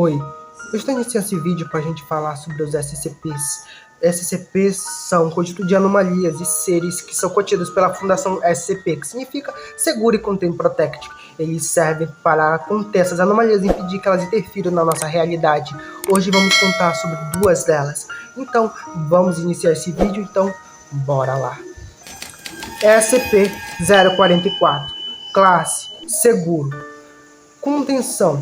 Oi, eu estou iniciando esse vídeo para a gente falar sobre os SCPs. SCPs são conjunto de anomalias e seres que são contidos pela Fundação SCP, que significa Segure, Contain, Protect. Eles servem para conter essas anomalias e impedir que elas interfiram na nossa realidade. Hoje vamos contar sobre duas delas. Então, vamos iniciar esse vídeo, então bora lá. SCP-044, classe Seguro. Contenção.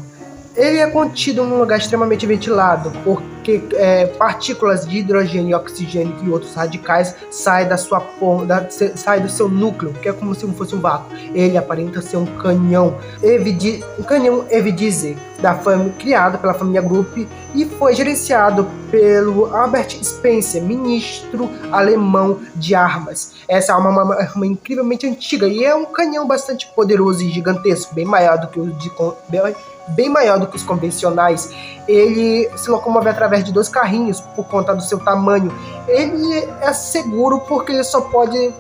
Ele é contido em um lugar extremamente ventilado, porque partículas de hidrogênio, oxigênio e outros radicais saem saem do seu núcleo, que é como se fosse um vácuo. Ele aparenta ser um canhão Evidize, criado pela família Group e foi gerenciado pelo Albert Spencer, ministro alemão de armas. Essa é uma arma incrivelmente antiga e é um canhão bastante poderoso e gigantesco, bem maior do que os convencionais. Ele se locomove através de 2 carrinhos por conta do seu tamanho. Ele é seguro porque ele só pode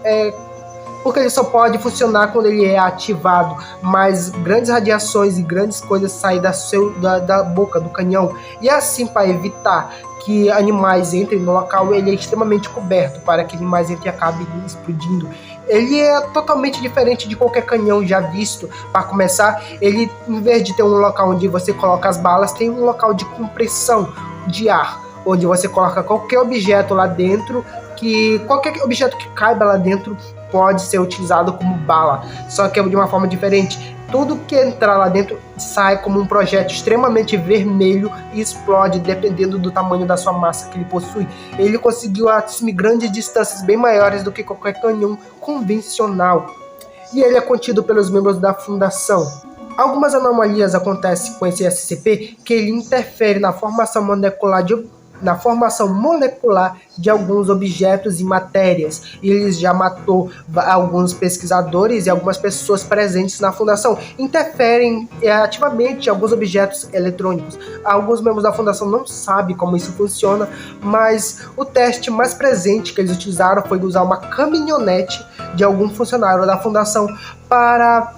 funcionar quando ele é ativado, mas grandes radiações e grandes coisas saem da boca do canhão. E assim, para evitar que animais entrem no local, ele é extremamente coberto para que animais entrem e acabem explodindo. Ele é totalmente diferente de qualquer canhão já visto. Para começar, ele, em vez de ter um local onde você coloca as balas, tem um local de compressão de ar, onde você coloca qualquer objeto lá dentro, que qualquer objeto que caiba lá dentro pode ser utilizado como bala, só que é de uma forma diferente. Tudo que entrar lá dentro sai como um projétil extremamente vermelho e explode dependendo do tamanho da sua massa que ele possui. Ele conseguiu atingir grandes distâncias bem maiores do que qualquer canhão convencional. E ele é contido pelos membros da Fundação. Algumas anomalias acontecem com esse SCP, que ele interfere na formação molecular de alguns objetos e matérias. Ele já matou alguns pesquisadores e algumas pessoas presentes na Fundação. Interferem ativamente em alguns objetos eletrônicos. Alguns membros da Fundação não sabem como isso funciona, mas o teste mais presente que eles utilizaram foi usar uma caminhonete de algum funcionário da Fundação para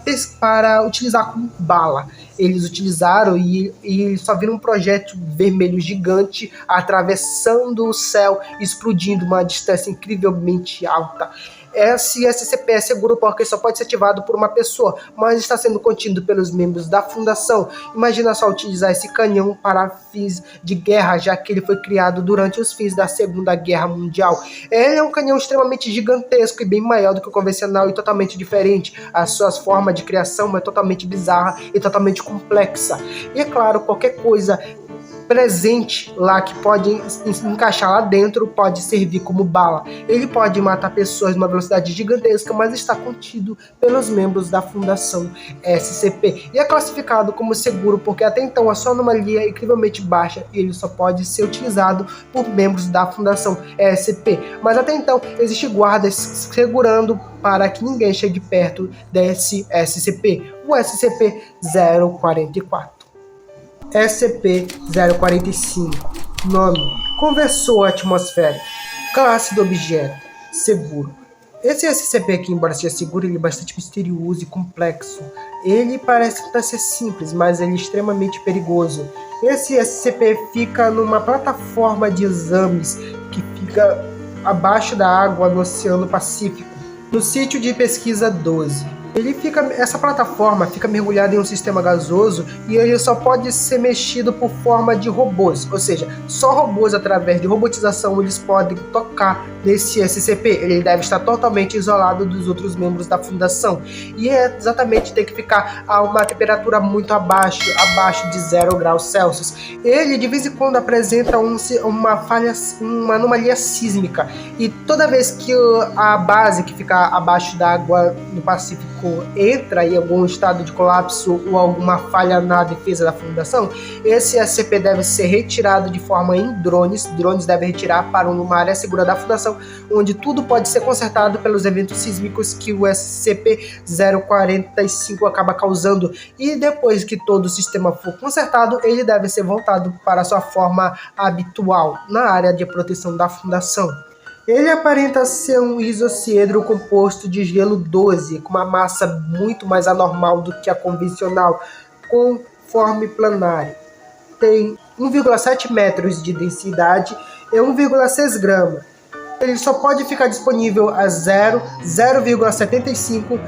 utilizar como bala. Eles utilizaram e só viram um projétil vermelho gigante atravessando o céu, explodindo uma distância incrivelmente alta. Esse SCP é seguro porque só pode ser ativado por uma pessoa, mas está sendo contido pelos membros da Fundação. Imagina só utilizar esse canhão para fins de guerra, já que ele foi criado durante os fins da Segunda Guerra Mundial. Ele é um canhão extremamente gigantesco e bem maior do que o convencional e totalmente diferente. A sua forma de criação é totalmente bizarra e totalmente complexa. E é claro, qualquer coisa presente lá que pode encaixar lá dentro pode servir como bala. Ele pode matar pessoas numa velocidade gigantesca, mas está contido pelos membros da Fundação SCP e é classificado como seguro porque até então a sua anomalia é incrivelmente baixa e ele só pode ser utilizado por membros da Fundação SCP. Mas até então existem guardas segurando para que ninguém chegue perto desse SCP, o SCP-044. SCP-045. Nome: Conversor atmosférico. Classe do objeto: seguro. Esse SCP aqui, embora seja seguro, ele é bastante misterioso e complexo. Ele parece ser simples, mas ele é extremamente perigoso. Esse SCP fica numa plataforma de exames que fica abaixo da água no Oceano Pacífico, no sítio de pesquisa 12. Essa plataforma fica mergulhada em um sistema gasoso e ele só pode ser mexido por forma de robôs, ou seja, só robôs através de robotização eles podem tocar nesse SCP. Ele deve estar totalmente isolado dos outros membros da Fundação e exatamente tem que ficar a uma temperatura muito abaixo de 0 graus Celsius. Ele de vez em quando apresenta uma anomalia sísmica e toda vez que a base que fica abaixo da água no Pacífico entra em algum estado de colapso ou alguma falha na defesa da Fundação, esse SCP deve ser retirado de forma em drones. Drones devem retirar para uma área segura da Fundação, onde tudo pode ser consertado pelos eventos sísmicos que o SCP-045 acaba causando. E depois que todo o sistema for consertado, ele deve ser voltado para sua forma habitual na área de proteção da Fundação. Ele aparenta ser um isociedro composto de gelo 12, com uma massa muito mais anormal do que a convencional, com forma planária. tem 1,7 metros de densidade e 1,6 grama. Ele só pode ficar disponível a 0,75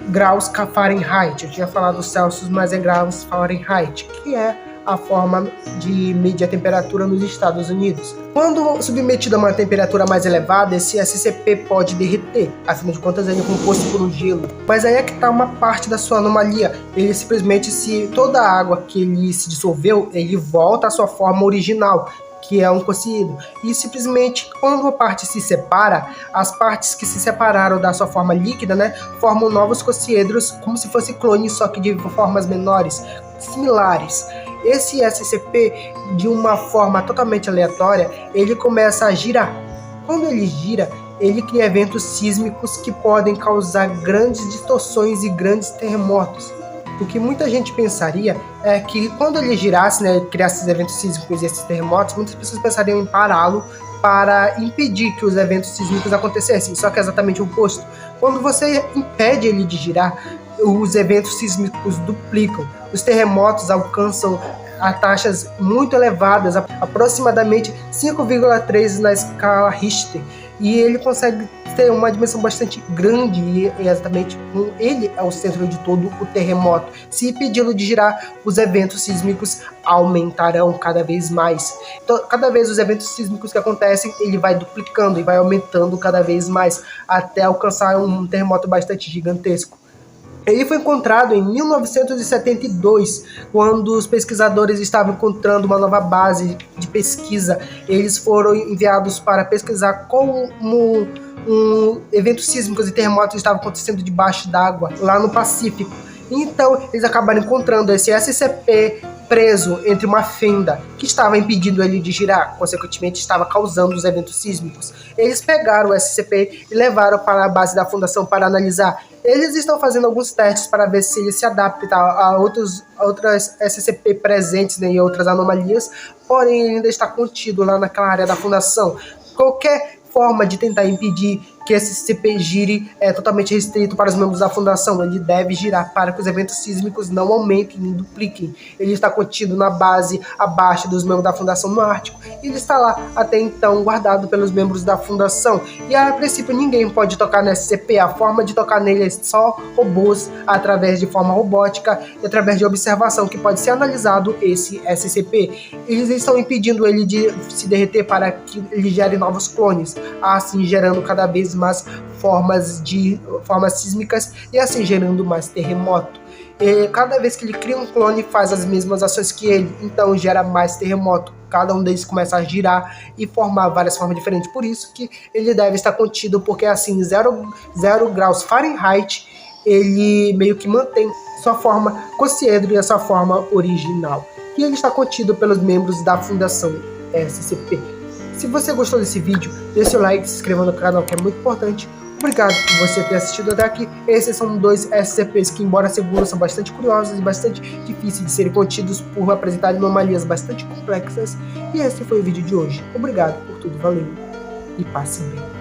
graus Fahrenheit. Eu tinha falado Celsius, mas é graus Fahrenheit, que é a forma de medir a temperatura nos Estados Unidos. Quando submetido a uma temperatura mais elevada, esse SCP pode derreter. Afinal de contas, ele é composto por um gelo. Mas aí é que está uma parte da sua anomalia. Ele simplesmente, se toda a água que ele se dissolveu, ele volta à sua forma original, que é um cocido. E simplesmente, quando uma parte se separa, as partes que se separaram da sua forma líquida, formam novos cociedros, como se fosse clones, só que de formas menores, similares. Esse SCP, de uma forma totalmente aleatória, ele começa a girar. Quando ele gira, ele cria eventos sísmicos que podem causar grandes distorções e grandes terremotos. O que muita gente pensaria é que quando ele girasse, criasse esses eventos sísmicos e esses terremotos, muitas pessoas pensariam em pará-lo para impedir que os eventos sísmicos acontecessem. Só que é exatamente o oposto. Quando você impede ele de girar, os eventos sísmicos duplicam. Os terremotos alcançam a taxas muito elevadas, aproximadamente 5,3 na escala Richter. E ele consegue ter uma dimensão bastante grande e exatamente ele é o centro de todo o terremoto. Se impedi-lo de girar, os eventos sísmicos aumentarão cada vez mais. Então, cada vez os eventos sísmicos que acontecem, ele vai duplicando e vai aumentando cada vez mais, até alcançar um terremoto bastante gigantesco. Ele foi encontrado em 1972, quando os pesquisadores estavam encontrando uma nova base de pesquisa. Eles foram enviados para pesquisar como eventos sísmicos e terremotos estavam acontecendo debaixo d'água, lá no Pacífico. Então, eles acabaram encontrando esse SCP preso entre uma fenda que estava impedindo ele de girar, consequentemente estava causando os eventos sísmicos. Eles pegaram o SCP e levaram para a base da fundação para analisar. Eles estão fazendo alguns testes para ver se ele se adapta a outras SCP presentes em outras anomalias, porém ele ainda está contido lá naquela área da fundação. Qualquer forma de tentar impedir que esse SCP gire é totalmente restrito para os membros da fundação. Ele deve girar para que os eventos sísmicos não aumentem nem dupliquem. Ele está contido na base abaixo dos membros da fundação no Ártico e ele está lá até então guardado pelos membros da fundação. E a princípio ninguém pode tocar no SCP. A forma de tocar nele é só robôs, através de forma robótica e através de observação, que pode ser analisado esse SCP. Eles estão impedindo ele de se derreter para que ele gere novos clones, assim gerando cada vez mais formas sísmicas e assim gerando mais terremoto. E cada vez que ele cria um clone, faz as mesmas ações que ele, então gera mais terremoto. Cada um deles começa a girar e formar várias formas diferentes. Por isso que ele deve estar contido, porque assim 0 graus Fahrenheit ele meio que mantém sua forma cociedro e a sua forma original. E ele está contido pelos membros da Fundação SCP. Se você gostou desse vídeo, deixe seu like, se inscreva no canal, que é muito importante. Obrigado por você ter assistido até aqui. Esses são dois SCPs que, embora seguros, são bastante curiosos e bastante difíceis de serem contidos por apresentarem anomalias bastante complexas. E esse foi o vídeo de hoje. Obrigado por tudo, valeu e passe bem.